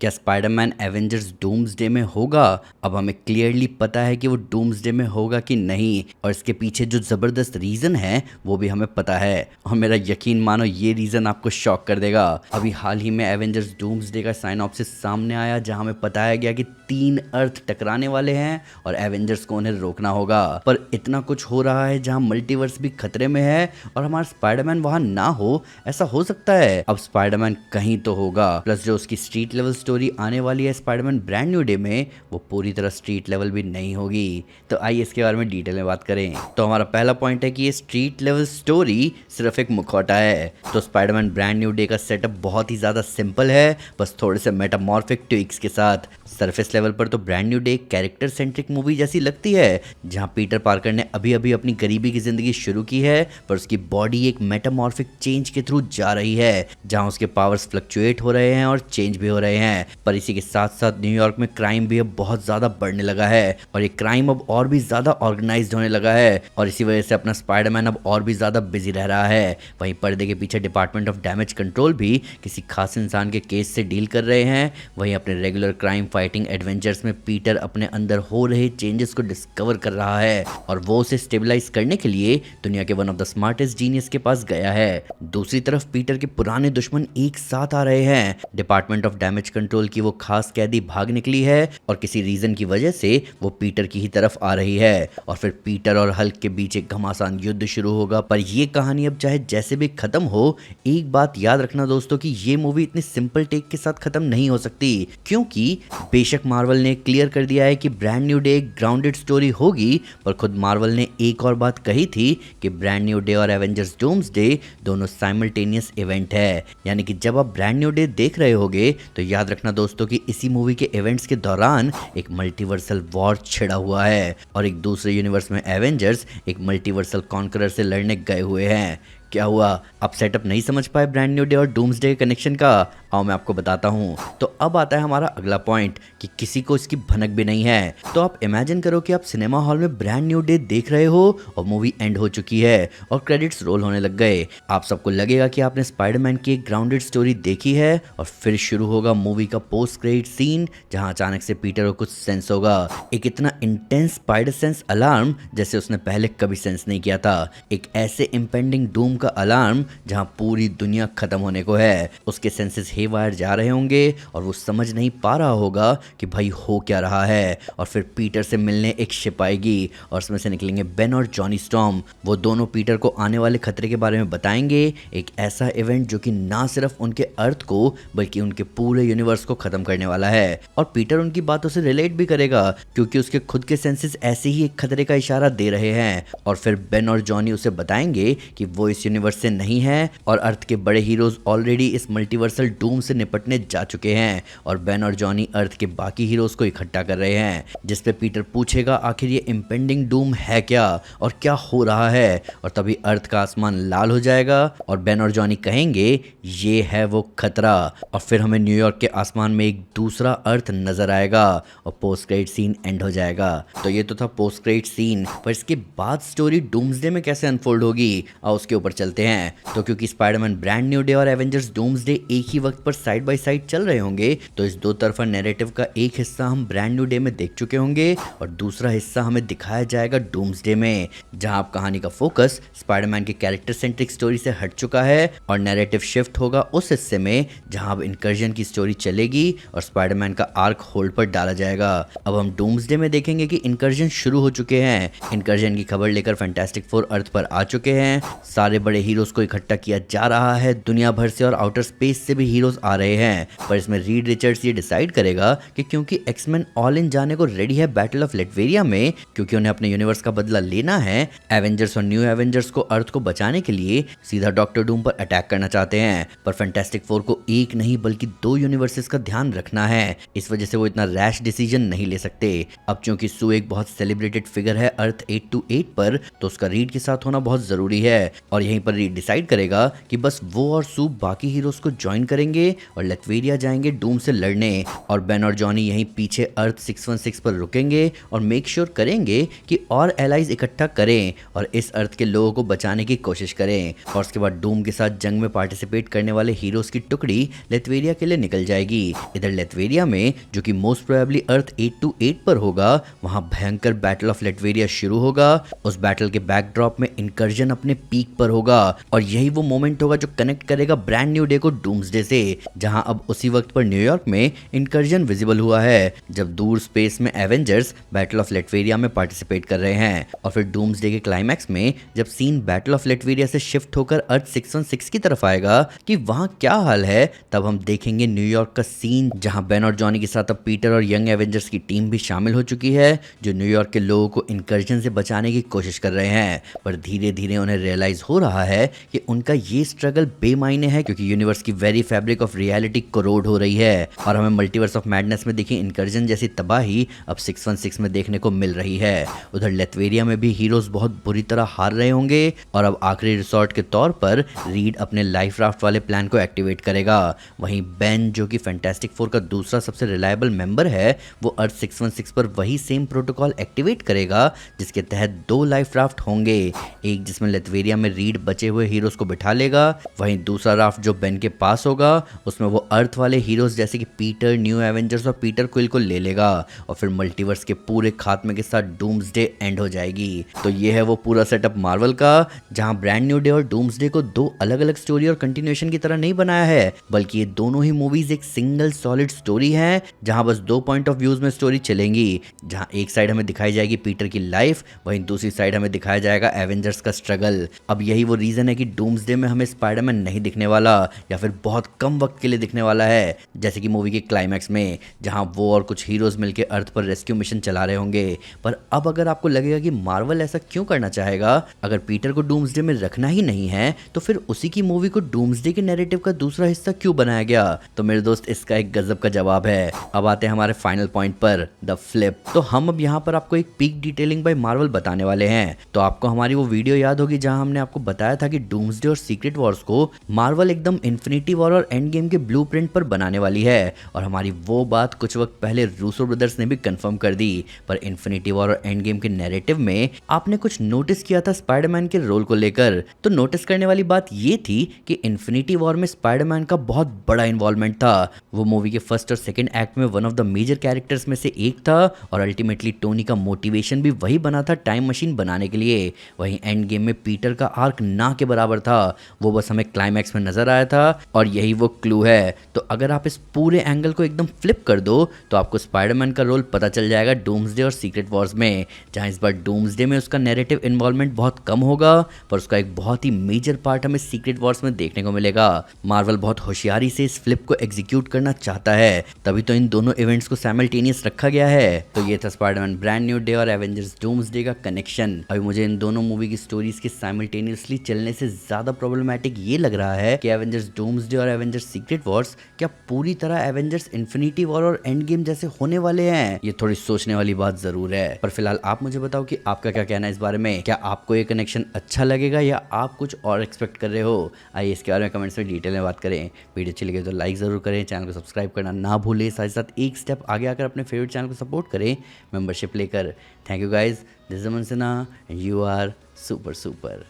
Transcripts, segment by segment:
क्या Spiderman Avengers doomsday में होगा? अब हमें क्लियरली पता है कि वो डूम्सडे में होगा कि नहीं, और इसके पीछे जो ज़बरदस्त रीज़न है वो भी हमें पता है। और मेरा यकीन मानो ये रीज़न आपको शॉक कर देगा। अभी हाल ही में एवेंजर्स डूम्सडे का साइनॉप्सिस सामने आया, जहां हमें बताया गया कि 3 अर्थ टकराने वाले हैं और एवेंजर्स को उन्हें रोकना होगा। पर इतना कुछ हो रहा है जहां मल्टीवर्स भी खतरे में है और हमारा स्पाइडरमैन वहां ना हो, ऐसा हो सकता है। अब स्पाइडरमैन कहीं तो होगा, प्लस जो उसकी स्ट्रीट लेवल स्टोरी आने वाली है स्पाइडरमैन ब्रांड न्यू डे में, वो पूरी तरह स्ट्रीट लेवल भी नहीं होगी। तो आइए इसके बारे में डिटेल में बात करें। तो हमारा पहला पॉइंट है कि ये स्ट्रीट लेवल स्टोरी सिर्फ एक मुखौटा है। तो स्पाइडरमैन ब्रांड न्यू डे का सेटअप बहुत ही ज़्यादा सिंपल है, बस थोड़े से मेटामॉर्फिक ट्विक्स के साथ। सरफेस लेवल पर तो ब्रांड न्यू डे एक कैरेक्टर सेंट्रिक मूवी जैसी लगती है, जहां पीटर पार्कर ने अभी अभी अपनी गरीबी की जिंदगी शुरू की है, पर उसकी बॉडी एक मेटामॉर्फिक चेंज के थ्रू जा रही है, जहां उसके पावर्स फ्लक्चुएट हो रहे हैं और चेंज भी हो रहे हैं। पर इसी के साथ साथ न्यूयॉर्क में क्राइम भी अब बहुत ज़्यादा बढ़ने लगा है, और ये क्राइम अब और भी ज़्यादा ऑर्गेनाइज्ड होने लगा है, और इसी वजह से अपना स्पाइडरमैन अब और भी ज़्यादा बिजी रह रहा है। वहीं पर्दे के पीछे डिपार्टमेंट ऑफ डैमेज कंट्रोल भी किसी खास इंसान के केस से डील कर रहे हैं। वहीं अपने रेगुलर क्राइम फाइटिंग एडवेंचर्स में पीटर अपने अंदर हो रहे चेंजेस को डिस्कवर कर रहा है, और वो उसे स्टेबलाइज करने के लिए दुनिया के one of the smartest genius के पास गया है। दूसरी तरफ पीटर के पुराने दुश्मन एक साथ आ रहे हैं। डिपार्टमेंट ऑफ डैमेज कंट्रोल की वो खास कैदी भाग निकली है, और किसी रीजन की वजह से वो पीटर की ही तरफ आ रही है, और फिर पीटर और हल्क के बीच एक घमासान युद्ध शुरू होगा। पर ये कहानी अब चाहे जैसे भी खत्म हो, एक बात याद रखना दोस्तों कि ये मूवी इतनी सिंपल टेक के साथ खत्म नहीं हो सकती, क्योंकि बेशक मार्वल ने क्लियर कर दिया है कि ब्रांड न्यू डे एक ग्राउंडेड स्टोरी होगी, पर खुद मार्वल ने एक और बात कही थी कि ब्रांड न्यू डे और एवेंजर्स डूम्सडे दोनों साइमल्टेनियस इवेंट है। यानी कि जब आप ब्रांड न्यू डे देख रहे होगे तो याद रखना दोस्तों कि इसी मूवी के इवेंट्स के दौरान एक मल्टीवर्सल वॉर छिड़ा हुआ है, और एक दूसरे यूनिवर्स में एवेंजर्स एक मल्टीवर्सल कॉन्करर से लड़ने गए हुए हैं। क्या हुआ, आप सेटअप नहीं समझ पाए ब्रांड न्यू डे और डूम्सडे के कनेक्शन का? आओ मैं आपको बताता हूँ। तो अब आता है हमारा अगला पॉइंट कि किसी को इसकी भनक भी नहीं है। तो आप इमेजिन करो कि आप सिनेमा हॉल में ब्रांड न्यू डे देख रहे हो और मूवी एंड हो चुकी है और क्रेडिट्स रोल होने लग गए। आप सबको लगेगा कि आपने स्पाइडरमैन की एक ग्राउंडेड स्टोरी देखी है, और फिर शुरू होगा मूवी का पोस्ट क्रेडिट सीन, जहां अचानक से पीटर को कुछ सेंस होगा। एक इतना इंटेंस स्पाइडर सेंस अलार्म जैसे उसने पहले कभी सेंस नहीं किया था। एक ऐसे इम्पेंडिंग डूम का अलार्म जहां पूरी दुनिया खत्म होने को है। उसके सेंसेस हेवायर जा रहे होंगे और वो समझ नहीं पा रहा होगा कि भाई हो क्या रहा है। और फिर पीटर से मिलने एक शिप आएगी और उसमें से निकलेंगे बेन और जॉनी स्टॉर्म। वो दोनों पीटर को आने वाले खतरे के बारे में बताएंगे, एक ऐसा इवेंट जो कि ना सिर्फ उनके अर्थ को बल्कि उनके पूरे यूनिवर्स को खत्म करने वाला है। और पीटर उनकी बातों से रिलेट भी करेगा, क्योंकि उसके खुद के सेंसेस ऐसे ही एक खतरे का इशारा दे रहे हैं। और फिर बेन और जॉनी उसे बताएंगे कि वो इस यूनिवर्स से नहीं है, और अर्थ के बड़े हीरोज ऑलरेडी इस मल्टीवर्सल डूम से निपटने जा चुके हैं, और बेन और जॉनी अर्थ के बाकी हीरोज को इकट्ठा कर रहे हैं। जिस पे पीटर पूछेगा आखिर ये इम्पेंडिंग डूम है क्या और क्या हो रहा है, और तभी अर्थ का आसमान लाल हो जाएगा और बेन और जॉनी कहेंगे ये है वो खतरा। और फिर हमें न्यूयॉर्क के आसमान में एक दूसरा अर्थ नजर आएगा और पोस्ट क्रेडिट सीन एंड हो जाएगा। तो ये तो था पोस्ट क्रेडिट सीन, पर इसके बाद स्टोरी डूम्सडे में कैसे अनफोल्ड होगी, आओ उसके ऊपर चलते हैं। तो क्योंकि स्पाइडरमैन ब्रांड न्यू डे और एवेंजर्स डूम्सडे एक ही वक्त पर साइड बाय साइड चल रहे होंगे, तो इस दो तरफा नैरेटिव का एक हिस्सा हम ब्रांड न्यू डे में देख चुके होंगे और दूसरा हिस्सा हमें दिखाया जाएगा डूम्सडे में, जहां आप कहानी का फोकस स्पाइडरमैन के कैरेक्टर सेंट्रिक स्टोरी से हट चुका है और नैरेटिव शिफ्ट होगा उस हिस्से में जहां अब इनकर्जन की स्टोरी चलेगी और स्पाइडरमैन का आर्क होल्ड पर डाला जाएगा। अब हम डूम्सडे में देखेंगे कि इनकर्जन शुरू हो चुके हैं। इनकर्जन की खबर लेकर फैंटास्टिक फोर अर्थ पर आ चुके हैं। सारे बड़े हीरोज को इकट्ठा किया जा रहा है, दुनिया भर से और आउटर स्पेस से भी हीरोज आ रहे हैं। पर इसमें रीड रिचर्ड्स ये डिसाइड करेगा कि क्योंकि एक्समैन ऑल इन जाने को रेडी है बैटल ऑफ लेटवेरिया में, क्योंकि उन्हें अपने यूनिवर्स का बदला लेना है, एवेंजर्स और न्यू एवेंजर्स को अर्थ को बचाने के लिए सीधा डॉक्टर डूम पर अटैक करना चाहते हैं। पर फैंटास्टिक फोर को एक नहीं बल्कि 2 यूनिवर्सेस का ध्यान रखना है, इस वजह से वो इतना रैश डिसीजन नहीं ले सकते। अब क्योंकि सू एक बहुत सेलिब्रेटेड फिगर है अर्थ 828 पर, तो उसका रीड के साथ होना बहुत जरूरी है। और यही यहीं पर रीड डिसाइड करेगा कि बस वो और सू बाकी हीरोज को ज्वाइन करेंगे और लेथवेरिया जाएंगे डूम से लड़ने, और बेन और जॉनी यहीं पीछे अर्थ 616 पर रुकेंगे और मेक श्योर करेंगे कि और एलाइज इकट्ठा करें और इस अर्थ के लोगों को बचाने की कोशिश करें। और उसके बाद डूम के साथ जंग में पार्टिसिपेट करने वाले हीरोज की टुकड़ी लेथवेरिया के लिए निकल जाएगी। इधर लेथवेरिया में, जो कि मोस्ट प्रोबेबली अर्थ 828 पर होगा, वहां भयंकर बैटल ऑफ लेथवेरिया शुरू होगा। उस बैटल के बैकड्रॉप में इनकर्जन अपने पीक पर होगा और यही वो मोमेंट होगा जो कनेक्ट करेगा ब्रांड न्यू डे को डूम्सडे से, जहां अब उसी वक्त पर न्यूयॉर्क में इनकर्जन विजिबल हुआ है जब दूर स्पेस में एवेंजर्स बैटल ऑफ लेटवेरिया में पार्टिसिपेट कर रहे हैं। और फिर डूम्सडे के क्लाइमैक्स में जब सीन बैटल ऑफ लेटवेरिया से शिफ्ट होकर अर्थ 616 की तरफ आएगा कि वहां क्या हाल है, तब हम देखेंगे न्यूयॉर्क का सीन जहां बेन और जॉनी के साथ अब पीटर और यंग एवेंजर्स की टीम भी शामिल हो चुकी है, जो न्यूयॉर्क के लोगों को इनकर्जन से बचाने की कोशिश कर रहे हैं। पर धीरे धीरे उन्हें रियलाइज हो रहा है कि उनका ये स्ट्रगल बेमायने है, क्योंकि यूनिवर्स की very fabric of reality corrode हो रही है और हमें मल्टीवर्स ऑफ मैडनेस में देखी इनकर्जन जैसी तबाही अब 616 में देखने को मिल रही है। उधर लेथवेरिया में भी हीरोज बहुत बुरी तरह हार रहे होंगे और अब आखिरी रिसोर्ट के तौर पर रीड अपने लाइफ राफ्ट वाले प्लान को एक्टिवेट करेगा। वहीं बेन, जो कि फैंटास्टिक फोर का दूसरा सबसे रिलायबल मेंबर है, वो अर्थ 616 पर वही सेम प्रोटोकॉल एक्टिवेट करेगा जिसके तहत 2 लाइफ राफ्ट होंगे, एक जिसमें लेथवेरिया में रीड बचे हुए हीरोज को बिठा लेगा, वहीं दूसरा राफ्ट जो बेन के पास होगा उसमें वो अर्थ वाले हीरोज जैसे कि पीटर, न्यू एवेंजर्स और पीटर क्विल को ले लेगा और फिर मल्टीवर्स के पूरे खात्मे के साथ डूम्सडे एंड हो जाएगी। तो ये है वो पूरा सेटअप मार्वल का, जहां ब्रांड न्यू डे और डूम्सडे को 2 अलग अलग स्टोरी और कंटिन्यूएशन की तरह नहीं बनाया है, बल्कि ये दोनों ही मूवीज एक सिंगल सॉलिड स्टोरी है, जहां बस 2 पॉइंट ऑफ व्यूज में स्टोरी चलेंगी। जहां एक साइड हमें दिखाई जाएगी पीटर की लाइफ, वहीं दूसरी साइड हमें दिखाया जाएगा एवेंजर्स का स्ट्रगल। अब यही वो रीजन है कि डूम्सडे में हमें स्पाइडरमैन नहीं दिखने वाला या फिर बहुत कम वक्त के लिए दिखने वाला है, जैसे कि मूवी के क्लाइमैक्स में, जहां वो और कुछ हीरोज मिलकर अर्थ पर रेस्क्यू मिशन चला रहे होंगे। पर अब अगर आपको लगेगा कि मार्वल ऐसा क्यों करना चाहेगा, अगर पीटर को डूम्सडे में रखना ही नहीं है तो फिर उसी की मूवी को डूम्सडे के नैरेटिव का दूसरा हिस्सा क्यों बनाया गया, तो मेरे दोस्त इसका एक गजब का जवाब है। अब आते हैं हमारे फाइनल पॉइंट पर, द फ्लिप। तो हम अब यहाँ पर आपको एक पीक डिटेलिंग बाय मार्वल बताने वाले हैं। तो आपको हमारी वो वीडियो याद होगी जहां हमने आपको बताया था कि डूम्सडे और सीक्रेट वॉर्स को मार्वल एकदम इन्फिनिटी वॉर और एंड गेम के ब्लूप्रिंट पर बनाने वाली है, और हमारी वो बात कुछ वक्त पहले रूसो ब्रदर्स ने भी कंफर्म कर दी। पर इन्फिनिटी वॉर और एंड गेम के नैरेटिव में आपने कुछ नोटिस किया था स्पाइडरमैन के रोल को लेकर। तो नोटिस करने वाली बात ये थी कि इन्फिनिटी वॉर में स्पाइडरमैन का बहुत बड़ा इन्वॉल्वमेंट था। वो मूवी के फर्स्ट और सेकंड एक्ट में one of the major characters में से एक था और अल्टीमेटली टोनी का मोटिवेशन भी वही बना था टाइम मशीन बनाने के लिए। वहीं एंड गेम में पीटर का आर्क ना के बराबर था, वो बस हमें क्लाइमैक्स में नजर आया था और यही वो क्लू है। तो अगर आप इस पूरे एंगल को एकदम फ्लिप कर दो तो आपको स्पाइडरमैन का रोल पता चल जाएगा डूम्सडे और सीक्रेट वॉर्स में, जहां इस बार डूम्सडे में उसका नैरेटिव इन्वॉल्वमेंट बहुत कम होगा, पर उसका एक बहुत ही मेजर पार्ट हमें सीक्रेट वॉर्स में देखने को मिलेगा। मार्वल बहुत होशियारी से इस फ्लिप को एग्जीक्यूट करना चाहता है, तभी तो इन दोनों इवेंट्स को साइमल्टेनियस रखा गया है। तो ये था स्पाइडरमैन ब्रांड न्यू डे और एवेंजर्स डूम्सडे का कनेक्शन। अभी मुझे इन दोनों मूवी की स्टोरीज के साइमल्टेनियसली चलने से ज्यादा प्रॉब्लमैटिक ये लग रहा है कि एवेंजर्स डूम्सडे और एवेंजर्स सीक्रेट वॉर्स क्या पूरी तरह एवेंजर्स इन्फिनिटी वॉर और एंड गेम जैसे होने वाले हैं। ये थोड़ी सोचने वाली बात जरूर है, पर फिलहाल आप मुझे बताओ कि आपका क्या कहना है इस बारे में। क्या आपको ये कनेक्शन अच्छा लगेगा या आप कुछ और एक्सपेक्ट कर रहे हो? आइए इसके बारे में कमेंट्स में डिटेल में बात करें। वीडियो अच्छी लगे तो लाइक जरूर करें, चैनल को सब्सक्राइब करना ना भूलें, साथ ही साथ एक स्टेप आगे आकर अपने फेवरेट चैनल को सपोर्ट करें मेंबरशिप लेकर। Thank you guys, this is Aman Sinha and you are super super.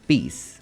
Piece.